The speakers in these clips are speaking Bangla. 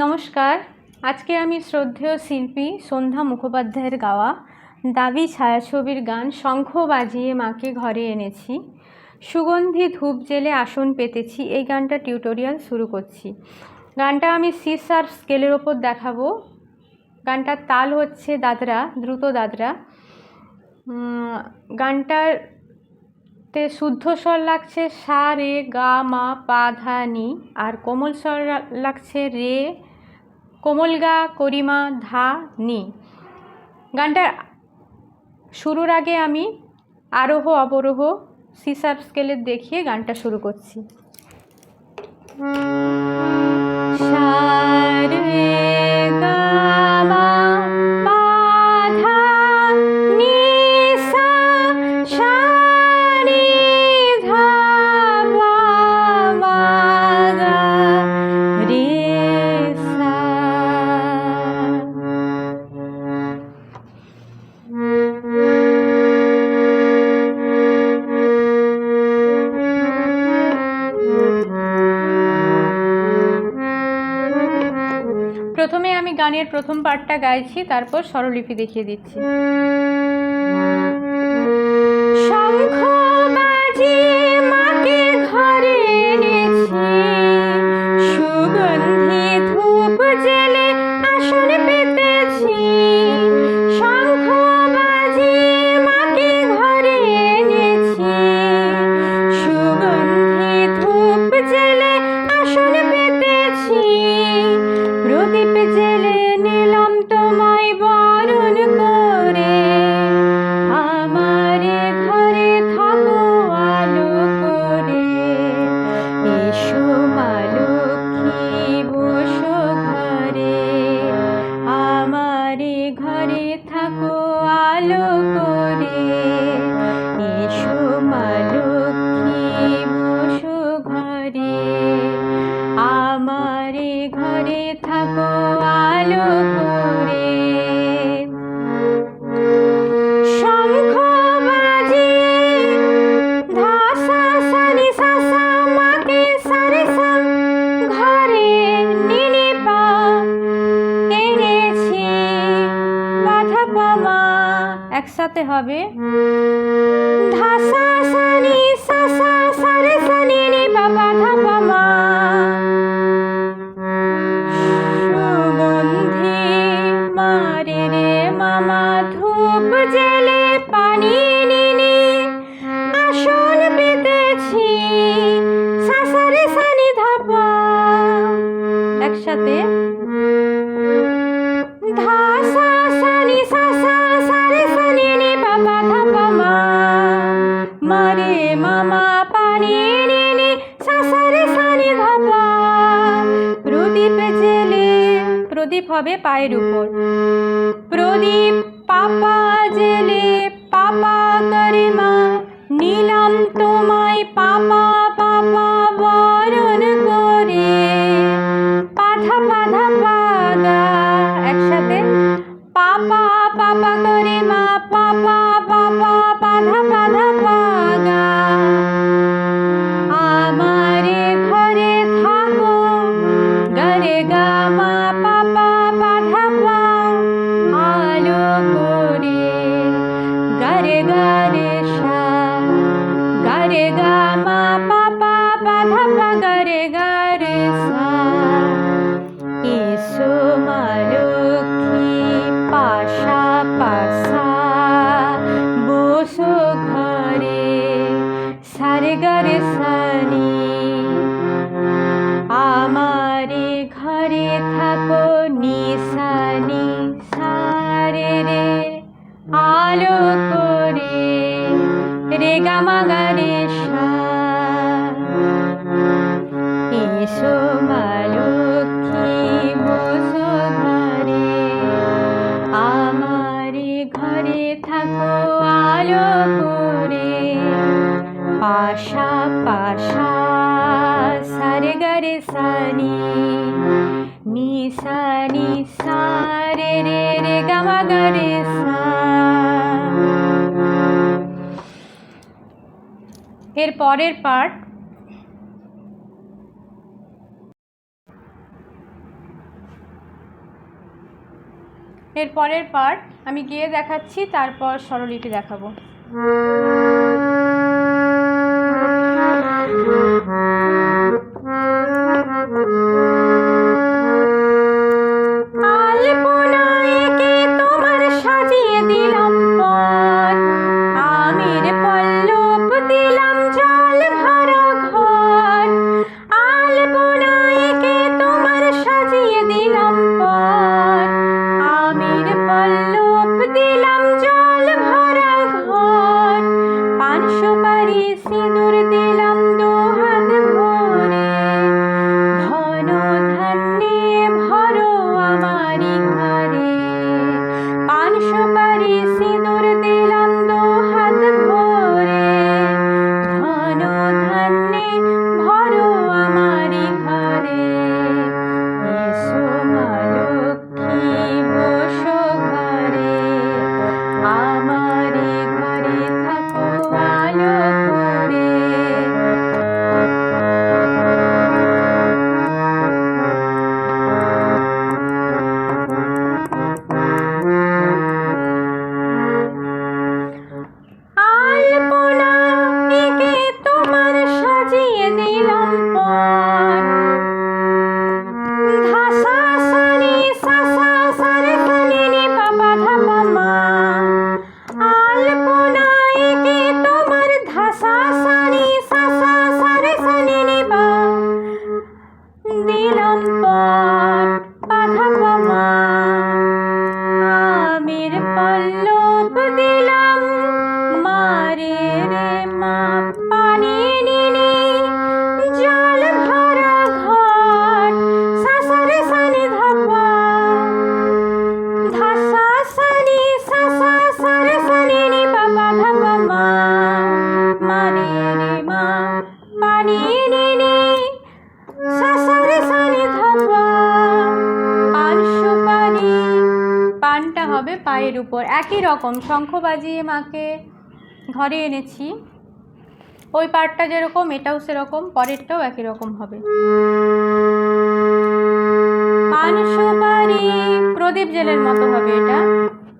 নমস্কার। আজকে আমি শ্রদ্ধেয় শিল্পী সন্ধ্যা মুখোপাধ্যায়ের গাওয়া দাবি ছায়াছবির গান শঙ্খ বাজিয়ে মাকে ঘরে এনেছি, সুগন্ধি ধূপ জেলে আসন পেতেছি, এই গানটা টিউটোরিয়াল শুরু করছি। গানটা আমি সি শার্প স্কেলের ওপর দেখাবো। গানটার তাল হচ্ছে দাদরা, দ্রুত দাদরা। গানটাতে শুদ্ধ স্বর লাগছে সা রে গা মা পা ধা নি, আর কোমল স্বর লাগছে রে কোমল গা করিমা ধা নি। গানটা শুরুর আগে আমি আরোহ অবরোহ সি শার্প স্কেলের দেখিয়ে গানটা শুরু করছি। সা রে গা মা পা ধা নি সা, সা রে ধা পা মা গা রে সা। প্রথমে আমি গানের প্রথম পার্টটা গাইছি, তারপর স্বরলিপি দেখিয়ে দিচ্ছি। শঙ্খ বাজিয়ে মাকে ঘরে এনেছি, সুগন্ধি ধূপ জেলে আসন পেতেছি। শঙ্খ বাজিয়ে মাকে ঘরে এনেছি, সুগন্ধি ধূপ জেলে আসন পেতেছি। প্রদীপ জেলে নিলাম তোমায় বরণ করে, আমারে ঘরে থাকো আলো করে। এসো মা লক্ষ্মী বসো ঘরে, আমারে ঘরে থাকো আলো করে। এসো মা লক্ষ্মী বসো ঘরে, আমারে ঘরে থাকো আলো করে। শঙ্খ বাজিয়ে ধা সা সা নি সা সা, মাকে সা রে সা ঘরে নি নি পা এনেছি, পা ধা পা মা একসাথে হবে। ধা সা সা নি সা সা, সা রে সা নি নি পা পা ধা পা মা। সুগন্ধি মারে রে মামা ধূপ জেলে পানি নিনি, আসন পেতেছি। সা সা রে সা নি ধা পা একসাথে। ধা সা সা নি সা সা, সা রে সা নি নি পা পা ধা পা মা। মারে মামা পানি নিনি, সা সা রে সা নি ধা পা। প্রদীপ জেলে, প্রদীপ হবে পায়ের উপর। প্রদীপ পাপা জেলে পাপা করে মা, নিলাম তোমায় পাপা পাপা বরণ করে। পাধা পাধা পাগা একসাথে। পাপা পাপা করে মা, পাপা পাপা পাধা পাধা পাগা। আমারে ঘরে থাকো গরে গা মা পাপা পাধা পা আলো করে। গরে গরে সা, গরে গা মা পাপা পাধা পা গরে গরে সা। এসো মা লক্ষ্মী পাশা পাশা বসো ঘরে, সারে গরে সানি। আমারে ঘরে থাকো নিশানি, সারে রে আলো করে। রে গা মা গা রে সা। এসো মা লক্ষ্মী বসো ঘরে, আমারে ঘরে থাকো আলো করে। পাশা পাশা সারে গরে সানি, নিশানি সারে রে রে গা মা গা রে সা। এর পরের পার্ট এর পরের পার্ট আমি গিয়ে দেখাচ্ছি, তারপর স্বরলিপি দেখাবো। পায়ের উপর একই রকম শঙ্খ বাজিয়ে মাকে ঘরে এনেছি। ওই পার্টটা যেরকম এটাও সেরকম, পরেরটাও একই রকম হবে। পান সুপারি প্রদীপ জেলের মতো হবে এটা।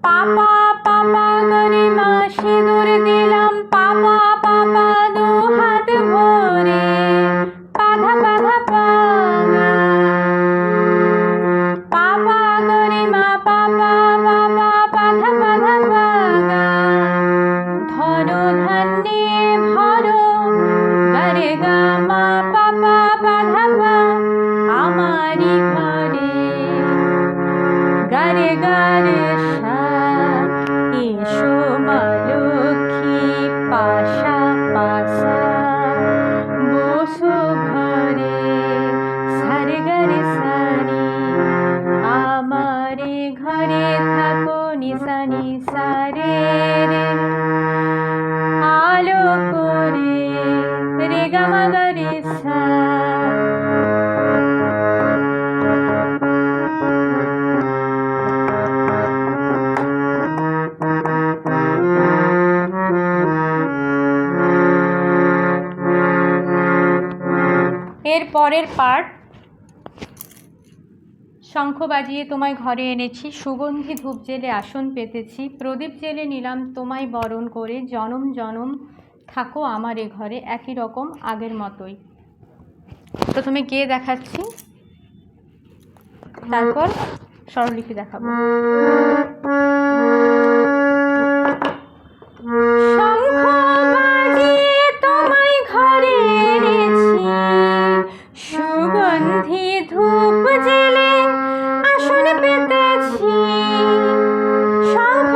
পাপা পাপা গরে মা সিঁদুর দিলাম, পাপা পাপা দু হাত ভরে, পাধা পাধা পাগা, পাপা গরে মা পাপা পাপা পাধা পাধা পাগা, ধরো ধান্যে ভরো গরে গা মা পাপা পাধা পা, আমারি ঘরে গারে গারে সা, এসো মা লক্ষ্মী পাশা পাশা, বসো ঘরে সারে গারে সারি, আমারে ঘরে থাকো নিশা নিশা রে রে, আলো করে রে গা মা গারে সা। এর পরের পার্ট শঙ্খ বাজিয়ে তোমায় ঘরে এনেছি, সুগন্ধি ধূপ জেলে আসন পেতেছি, প্রদীপ জেলে নিলাম তোমায় বরণ করে, জনম জনম থাকো আমার এ ঘরে, একই রকম আগের মতোই। প্রথমে গিয়ে দেখাচ্ছি, তারপর স্বরলিপি দেখাবো। সুগন্ধি ধূপ জেলে আসন পেতেছি, শঙ্খ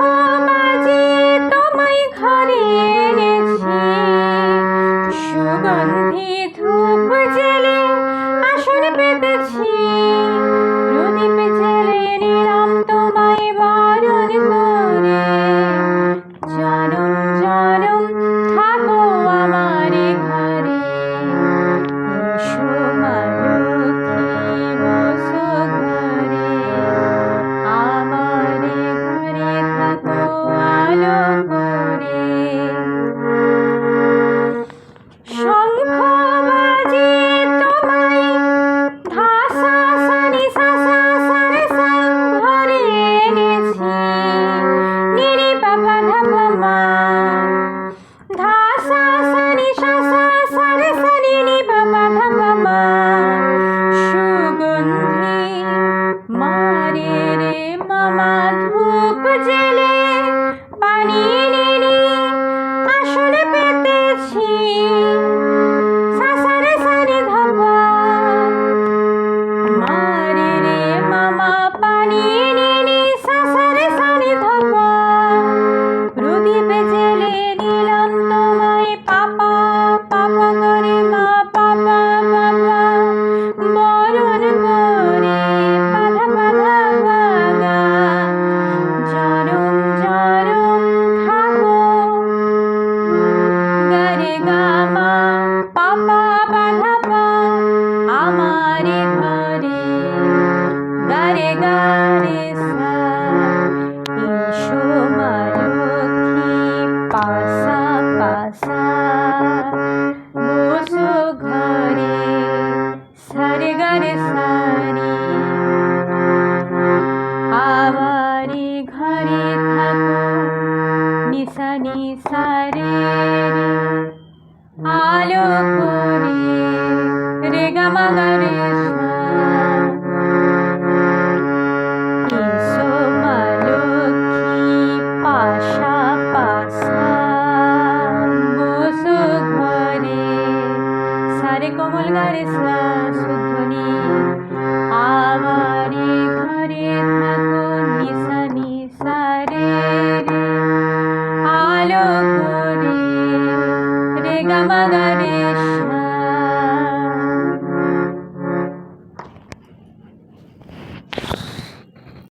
বাজিয়ে তোমায় ঘরে এনেছি, সুগন্ধি ধূপ জেলে আসন পেতেছি, প্রদীপ জেলে নিলাম তোমায় বরণ করে, ঘরে গারে গারে সা এসো মা লক্ষ্মী পাসা পাসা বসো ঘরে সারে গারে সা